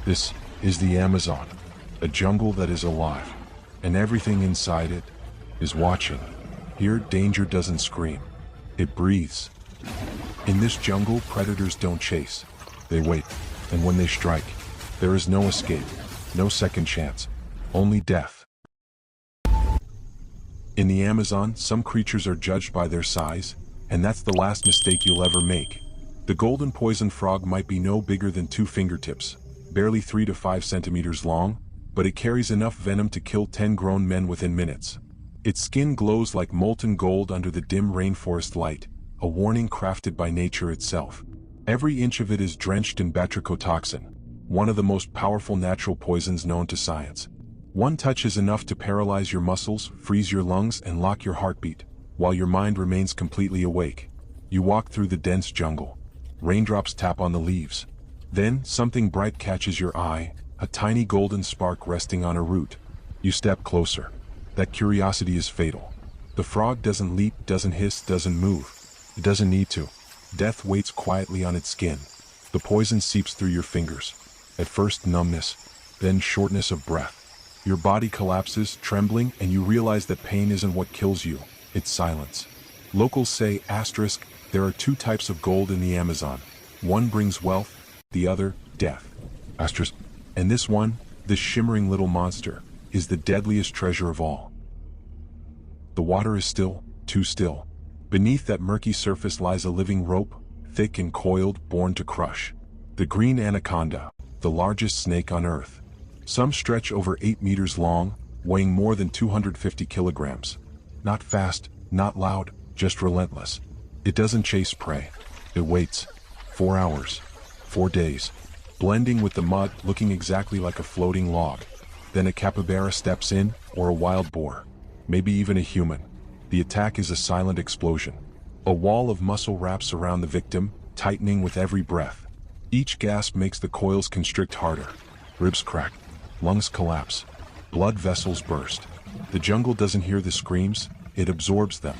This is the Amazon, a jungle that is alive, and everything inside it is watching. Here, danger doesn't scream, it breathes. In this jungle, predators don't chase, they wait, and when they strike, there is no escape, no second chance, only death. In the Amazon, some creatures are judged by their size, and that's the last mistake you'll ever make. The golden poison frog might be no bigger than 2 fingertips, barely 3 to 5 centimeters long, but it carries enough venom to kill 10 grown men within minutes. Its skin glows like molten gold under the dim rainforest light, a warning crafted by nature itself. Every inch of it is drenched in batrachotoxin, one of the most powerful natural poisons known to science. One touch is enough to paralyze your muscles, freeze your lungs, and lock your heartbeat, while your mind remains completely awake. You walk through the dense jungle. Raindrops tap on the leaves. Then, something bright catches your eye, a tiny golden spark resting on a root. You step closer. That curiosity is fatal. The frog doesn't leap, doesn't hiss, doesn't move. It doesn't need to. Death waits quietly on its skin. The poison seeps through your fingers. At first numbness, then shortness of breath. Your body collapses, trembling, and you realize that pain isn't what kills you, it's silence. Locals say, asterisk, there are 2 types of gold in the Amazon. One brings wealth, the other, death. Asterisk. And this one, this shimmering little monster, is the deadliest treasure of all. The water is still, too still. Beneath that murky surface lies a living rope, thick and coiled, born to crush. The green anaconda, the largest snake on Earth. Some stretch over 8 meters long, weighing more than 250 kilograms. Not fast, not loud, just relentless. It doesn't chase prey. It waits. 4 hours. 4 days. Blending with the mud, looking exactly like a floating log. Then a capybara steps in, or a wild boar. Maybe even a human. The attack is a silent explosion. A wall of muscle wraps around the victim, tightening with every breath. Each gasp makes the coils constrict harder. Ribs crack. Lungs collapse. Blood vessels burst. The jungle doesn't hear the screams, it absorbs them.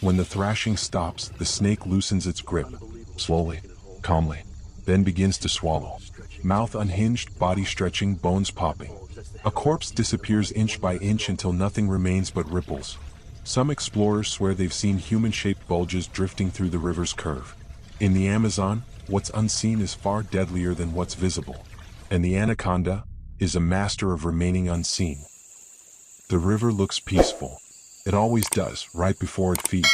When the thrashing stops, the snake loosens its grip. Slowly, calmly. Then begins to swallow. Mouth unhinged, body stretching, bones popping. A corpse disappears inch by inch until nothing remains but ripples. Some explorers swear they've seen human-shaped bulges drifting through the river's curve. In the Amazon, what's unseen is far deadlier than what's visible. And the anaconda is a master of remaining unseen. The river looks peaceful. It always does, right before it feeds.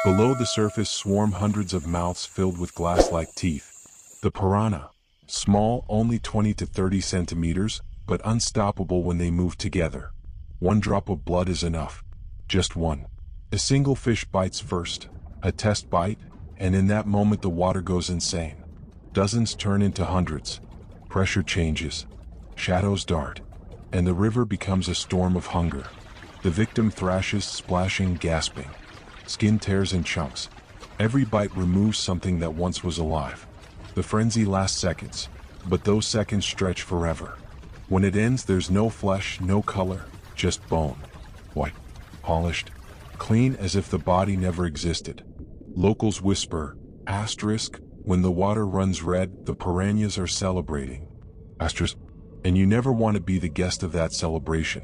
Below the surface swarm hundreds of mouths filled with glass-like teeth. The piranha, small, only 20 to 30 centimeters, but unstoppable when they move together. 1 drop of blood is enough. Just one. A single fish bites first, a test bite, and in that moment the water goes insane. Dozens turn into hundreds. Pressure changes. Shadows dart. And the river becomes a storm of hunger. The victim thrashes, splashing, gasping. Skin tears in chunks. Every bite removes something that once was alive. The frenzy lasts seconds, but those seconds stretch forever. When it ends, there's no flesh, no color, just bone. White, polished, clean as if the body never existed. Locals whisper, asterisk, when the water runs red, the piranhas are celebrating. Asterisk, and you never want to be the guest of that celebration.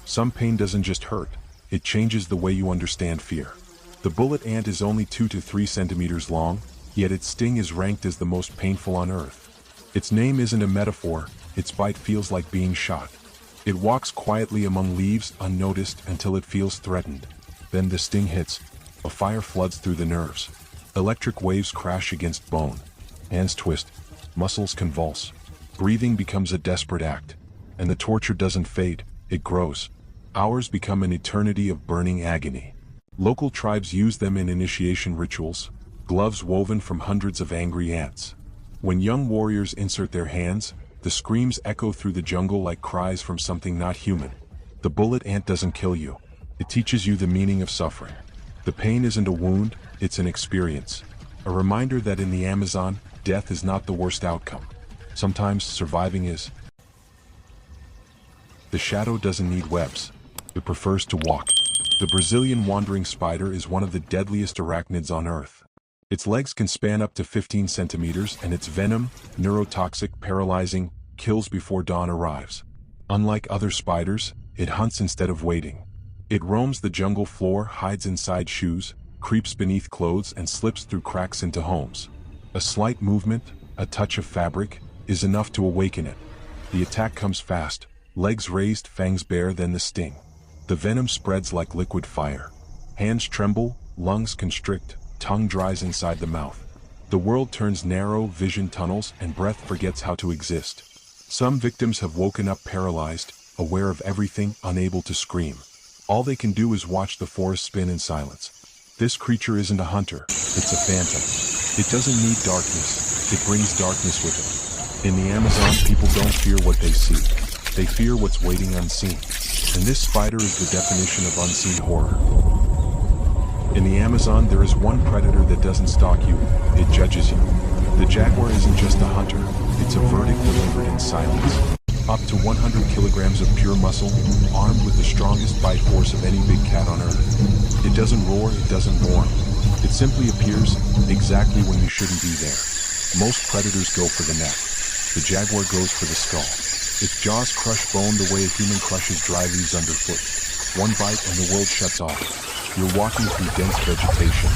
Some pain doesn't just hurt, it changes the way you understand fear. The bullet ant is only 2 to 3 centimeters long, yet its sting is ranked as the most painful on Earth. Its name isn't a metaphor, its bite feels like being shot. It walks quietly among leaves, unnoticed, until it feels threatened. Then the sting hits. A fire floods through the nerves. Electric waves crash against bone. Hands twist. Muscles convulse. Breathing becomes a desperate act. And the torture doesn't fade, it grows. Hours become an eternity of burning agony. Local tribes use them in initiation rituals, gloves woven from hundreds of angry ants. When young warriors insert their hands, the screams echo through the jungle like cries from something not human. The bullet ant doesn't kill you. It teaches you the meaning of suffering. The pain isn't a wound, it's an experience. A reminder that in the Amazon, death is not the worst outcome. Sometimes surviving is. The shadow doesn't need webs. It prefers to walk. The Brazilian wandering spider is one of the deadliest arachnids on Earth. Its legs can span up to 15 centimeters and its venom, neurotoxic, paralyzing, kills before dawn arrives. Unlike other spiders, it hunts instead of waiting. It roams the jungle floor, hides inside shoes, creeps beneath clothes and slips through cracks into homes. A slight movement, a touch of fabric, is enough to awaken it. The attack comes fast, legs raised, fangs bare, then the sting. The venom spreads like liquid fire. Hands tremble, lungs constrict, tongue dries inside the mouth. The world turns narrow, vision tunnels, and breath forgets how to exist. Some victims have woken up paralyzed, aware of everything, unable to scream. All they can do is watch the forest spin in silence. This creature isn't a hunter, it's a phantom. It doesn't need darkness, it brings darkness with it. In the Amazon, people don't fear what they see. They fear what's waiting unseen. And this spider is the definition of unseen horror. In the Amazon, there is one predator that doesn't stalk you, it judges you. The jaguar isn't just a hunter, it's a verdict delivered in silence. Up to 100 kilograms of pure muscle, armed with the strongest bite force of any big cat on earth. It doesn't roar, it doesn't warn. It simply appears exactly when you shouldn't be there. Most predators go for the neck. The jaguar goes for the skull. Its jaws crush bone the way a human crushes dry leaves underfoot. One bite and the world shuts off. You're walking through dense vegetation.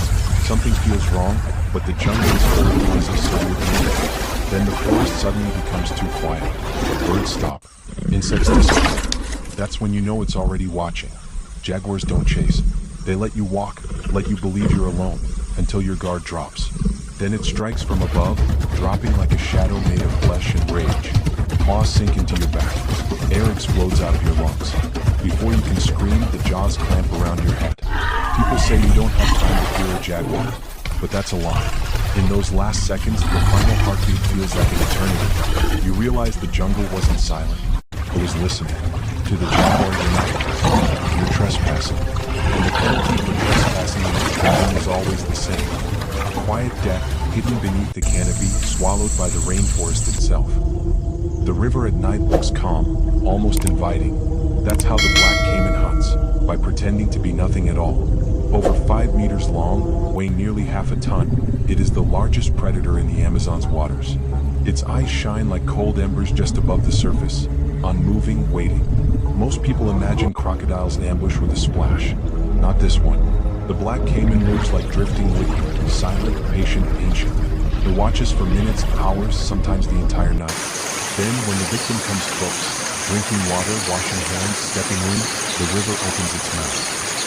Something feels wrong, but the jungle is full of noises so you're ignored. Then the forest suddenly becomes too quiet. Birds stop. Insects disappear. That's when you know it's already watching. Jaguars don't chase. They let you walk, let you believe you're alone, until your guard drops. Then it strikes from above, dropping like a shadow made of flesh and rage. Claws sink into your back. Air explodes out of your lungs. Before you can scream, the jaws clamp around your head. People say you don't have time to fear a jaguar, but that's a lie. In those last seconds, the final heartbeat feels like an eternity. You realize the jungle wasn't silent. It was listening. To the jaguar, you're not listening. You're trespassing. And the penalty for trespassing in the jungle is always the same. A quiet death, hidden beneath the canopy, swallowed by the rainforest itself. The river at night looks calm, almost inviting. That's how the black caiman hunts, by pretending to be nothing at all. Over 5 meters long, weighing nearly half a ton, it is the largest predator in the Amazon's waters. Its eyes shine like cold embers just above the surface, unmoving, waiting. Most people imagine crocodiles in ambush with a splash. Not this one. The black caiman moves like drifting liquid, silent, patient, ancient. It watches for minutes, hours, sometimes the entire night. Then, when the victim comes close, drinking water, washing hands, stepping in, the river opens its mouth.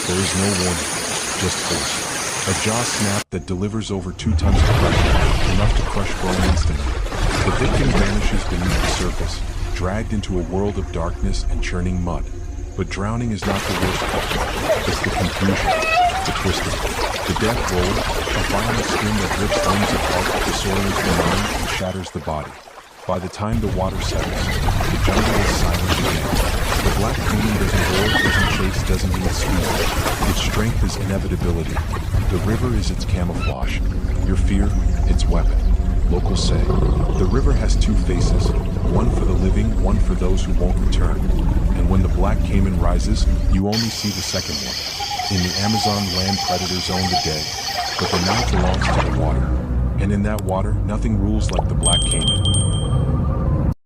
There is no warning, just force. A jaw snap that delivers over 2 tons of pressure, enough to crush bone instantly. The victim vanishes beneath the surface, dragged into a world of darkness and churning mud. But drowning is not the worst part. It's the confusion, the twisting, the death roll, a violent scream that rips limbs apart, disorients the mind, and shatters the body. By the time the water settles, the jungle is silent again. The black caiman doesn't roar, doesn't chase, doesn't need speed. Its strength is inevitability. The river is its camouflage. Your fear, its weapon. Locals say, the river has 2 faces, one for the living, one for those who won't return. And when the black caiman rises, you only see the second one. In the Amazon, land predators own the day, but the night belongs to the water. And in that water, nothing rules like the black caiman.